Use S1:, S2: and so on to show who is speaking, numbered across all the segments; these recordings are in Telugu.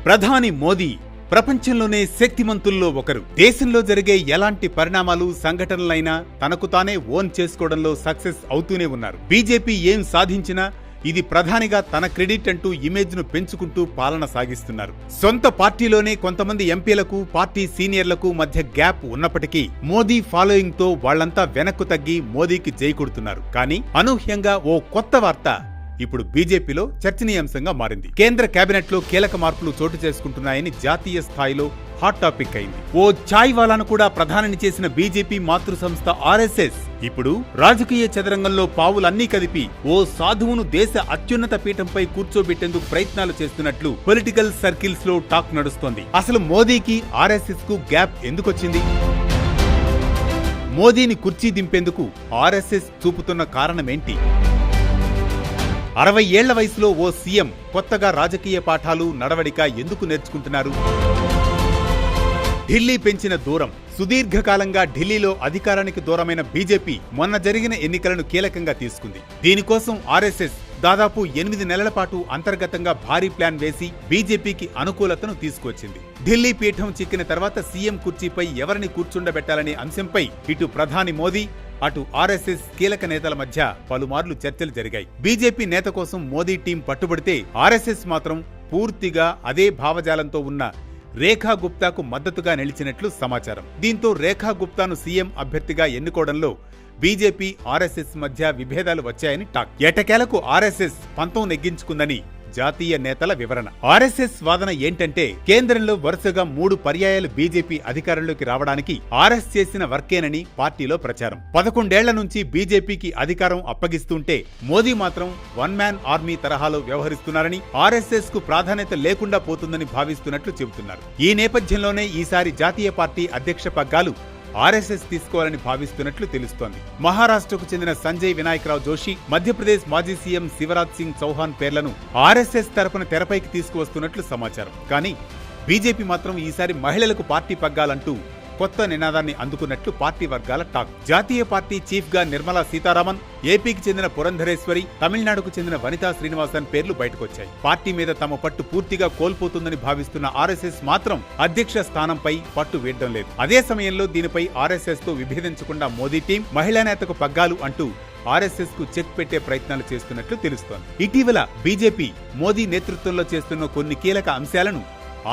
S1: ప్రధాని మోదీ ప్రపంచంలోనే శక్తిమంతుల్లో ఒకరు. దేశంలో జరిగే ఎలాంటి పరిణామాలు సంఘటనలైనా తనకు తానే ఓన్ చేసుకోవడంలో సక్సెస్ అవుతూనే ఉన్నారు. బీజేపీ ఏం సాధించినా ఇది ప్రధానిగా తన క్రెడిట్ అంటూ ఇమేజ్ ను పెంచుకుంటూ పాలన సాగిస్తున్నారు. సొంత పార్టీలోనే కొంతమంది ఎంపీలకు పార్టీ సీనియర్లకు మధ్య గ్యాప్ ఉన్నప్పటికీ మోదీ ఫాలోయింగ్ తో వాళ్లంతా వెనక్కు తగ్గి మోదీకి జై కొడుతున్నారు. కానీ అనూహ్యంగా ఓ కొత్త వార్త ఇప్పుడు బీజేపీలో చర్చనీయాంశంగా మారింది. కేంద్ర కేబినెట్ లో కీలక మార్పులు చోటు చేసుకుంటున్నాయని జాతీయ స్థాయిలో హాట్ టాపిక్ అయింది. ఓ చాయ్ వాలాను కూడా ప్రధానిని చేసిన బీజేపీ మాతృ సంస్థ ఆర్ఎస్ఎస్ ఇప్పుడు రాజకీయ చదరంగంలో పావులన్నీ కదిపి ఓ సాధువును దేశ అత్యున్నత పీఠంపై కూర్చోబెట్టేందుకు ప్రయత్నాలు చేస్తున్నట్లు పొలిటికల్ సర్కిల్స్ లో టాక్ నడుస్తోంది. అసలు మోదీకి ఆర్ఎస్ఎస్ కు గ్యాప్ ఎందుకొచ్చింది? మోదీని కుర్చీ దింపేందుకు ఆర్ఎస్ఎస్ చూపుతున్న కారణమేంటి? 60 ఏళ్ల వయసులో ఓ సీఎం కొత్తగా రాజకీయ పాఠాలు నడవడిక ఎందుకు నేర్చుకుంటున్నారు? ఢిల్లీ పెంచిన దూరం. సుదీర్ఘకాలంగా ఢిల్లీలో అధికారానికి దూరమైన బీజేపీ మొన్న జరిగిన ఎన్నికలను కీలకంగా తీసుకుంది. దీనికోసం ఆర్ఎస్ఎస్ దాదాపు 8 నెలల పాటు అంతర్గతంగా భారీ ప్లాన్ వేసి బీజేపీకి అనుకూలతను తీసుకొచ్చింది. ఢిల్లీ పీఠం చిక్కిన తర్వాత సీఎం కుర్చీపై ఎవరిని కూర్చుండబెట్టాలనే అంశంపై ఇటు ప్రధాని మోదీ అటు ఆర్ఎస్ఎస్ కీలక నేతల మధ్య పలుమార్లు చర్చలు జరిగాయి. బీజేపీ నేత కోసం మోదీ టీం పట్టుబడితే ఆర్ఎస్ఎస్ మాత్రం పూర్తిగా అదే భావజాలంతో ఉన్న రేఖా గుప్తాకు మద్దతుగా నిలిచినట్లు సమాచారం. దీంతో రేఖా గుప్తాను సీఎం అభ్యర్థిగా ఎన్నుకోవడంలో బీజేపీ ఆర్ఎస్ఎస్ మధ్య విభేదాలు వచ్చాయని టాక్. ఎటకేలకు ఆర్ఎస్ఎస్ పంతం నెగ్గించుకుందని జాతీయ నేతల వివరణ. ఆర్ఎస్ఎస్ వాదన ఏంటంటే కేంద్రంలో వరుసగా 3 పర్యాయాలు బీజేపీ అధికారంలోకి రావడానికి ఆర్ఎస్ చేసిన వర్కేనని పార్టీలో ప్రచారం. 11 ఏళ్ల నుంచి బీజేపీకి అధికారం అప్పగిస్తుంటే మోదీ మాత్రం వన్ మ్యాన్ ఆర్మీ తరహాలో వ్యవహరిస్తున్నారని, ఆర్ఎస్ఎస్ కు ప్రాధాన్యత లేకుండా పోతుందని భావిస్తున్నట్లు చెబుతున్నారు. ఈ నేపథ్యంలోనే ఈసారి జాతీయ పార్టీ అధ్యక్ష పగ్గాలు ఆర్ఎస్ఎస్ తీసుకోవాలని భావిస్తున్నట్లు తెలుస్తోంది. మహారాష్ట్రకు చెందిన సంజయ్ వినాయకరావు జోషి, మధ్యప్రదేశ్ మాజీ సీఎం శివరాజ్ సింగ్ చౌహాన్ పేర్లను ఆర్ఎస్ఎస్ తరపున తెరపైకి తీసుకువస్తున్నట్లు సమాచారం. కానీ బీజేపీ మాత్రం ఈసారి మహిళలకు పార్టీ పగ్గాలంటూ కొత్త నినాదాన్ని అందుకున్నట్లు పార్టీ వర్గాల టాక్. జాతీయ పార్టీ చీఫ్ గా నిర్మలా సీతారామన్, ఏపీకి చెందిన పురంధరేశ్వరి, తమిళనాడుకు చెందిన వనితా శ్రీనివాసన్ పేర్లు బయటకొచ్చాయి. పార్టీ మీద తమ పట్టు పూర్తిగా కోల్పోతుందని భావిస్తున్న ఆర్ఎస్ఎస్ మాత్రం అధ్యక్ష స్థానంపై పట్టు వీడడం లేదు. అదే సమయంలో దీనిపై ఆర్ఎస్ఎస్ తో విభేదించకుండా మోదీ టీం మహిళా నేతకు పగ్గాలు అంటూ ఆర్ఎస్ఎస్ కు చెక్ పెట్టే ప్రయత్నాలు చేస్తున్నట్లు తెలుస్తోంది. ఇటీవల బీజేపీ మోదీ నేతృత్వంలో చేస్తున్న కొన్ని కీలక అంశాలను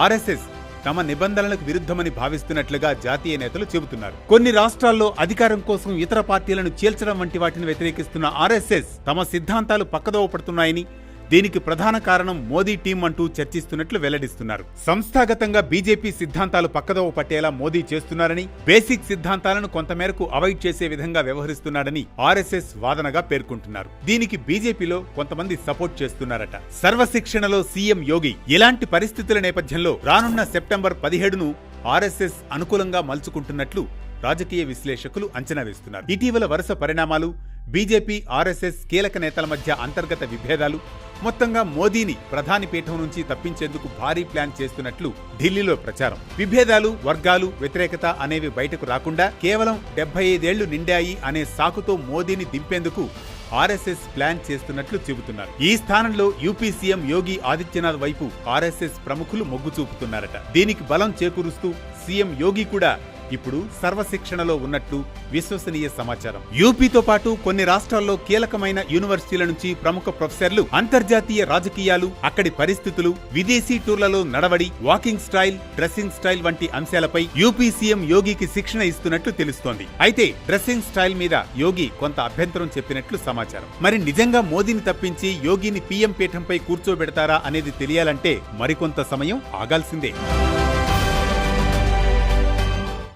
S1: ఆర్ఎస్ఎస్ తమ నిబంధనలకు విరుద్ధమని భావిస్తున్నట్లుగా జాతీయ నేతలు చెబుతున్నారు. కొన్ని రాష్ట్రాల్లో అధికారం కోసం ఇతర పార్టీలను చీల్చడం వంటి వాటిని వ్యతిరేకిస్తున్న ఆర్ఎస్ఎస్ తమ సిద్ధాంతాలు పక్కదోవ పడుతున్నాయని, దీనికి ప్రధాన కారణం మోదీ టీం అంటూ చర్చిస్తున్నట్లు వెల్లడిస్తున్నారు. సంస్థాగతంగా బీజేపీ సిద్ధాంతాలు పక్కదోవ పట్టేలా మోదీ చేస్తున్నారని, బేసిక్ సిద్ధాంతాలను కొంతమేరకు అవాయిడ్ చేసే విధంగా వ్యవహరిస్తున్నారని ఆర్ఎస్ఎస్ వాదనగా పేర్కొంటున్నారు. దీనికి బీజేపీలో కొంతమంది సపోర్ట్ చేస్తున్నారట. సర్వశిక్షణలో సీఎం యోగి ఇలాంటి పరిస్థితుల నేపథ్యంలో రానున్న సెప్టెంబర్ 17ను ఆర్ఎస్ఎస్ అనుకూలంగా మలుచుకుంటున్నట్లు రాజకీయ విశ్లేషకులు అంచనా వేస్తున్నారు. ఇటీవల వరుస పరిణామాలు, బీజేపీ ఆర్ఎస్ఎస్ కీలక నేతల మధ్య అంతర్గత విభేదాలు మొత్తంగా మోదీని ప్రధాని పీఠం నుంచి తప్పించేందుకు భారీ ప్లాన్ చేస్తున్నట్లు ఢిల్లీలో ప్రచారం. విభేదాలు, వర్గాలు, వ్యతిరేకత అనేవి బయటకు రాకుండా కేవలం 75 ఏళ్లు నిండాయి అనే సాకుతో మోదీని దింపేందుకు ఆర్ఎస్ఎస్ ప్లాన్ చేస్తున్నట్లు చెబుతున్నారు. ఈ స్థానంలో యూపీ సీఎం యోగి ఆదిత్యనాథ్ వైపు ఆర్ఎస్ఎస్ ప్రముఖులు మొగ్గు చూపుతున్నారట. దీనికి బలం చేకూరుస్తూ సీఎం యోగి కూడా ఇప్పుడు సర్వశిక్షణలో ఉన్నట్టు విశ్వసనీయ సమాచారం. యూపీతో పాటు కొన్ని రాష్ట్రాల్లో కీలకమైన యూనివర్సిటీల నుంచి ప్రముఖ ప్రొఫెసర్లు అంతర్జాతీయ రాజకీయాలు, అక్కడి పరిస్థితులు, విదేశీ టూర్లలో నడవడి, వాకింగ్ స్టైల్, డ్రెస్సింగ్ స్టైల్ వంటి అంశాలపై యూపీ సీఎం యోగికి శిక్షణ ఇస్తున్నట్లు తెలుస్తోంది. అయితే డ్రెస్సింగ్ స్టైల్ మీద యోగి కొంత అభ్యంతరం చెప్పినట్లు సమాచారం. మరి నిజంగా మోదీని తప్పించి యోగిని పీఎం పీఠంపై కూర్చోబెడతారా అనేది తెలియాలంటే మరికొంత సమయం ఆగాల్సిందే.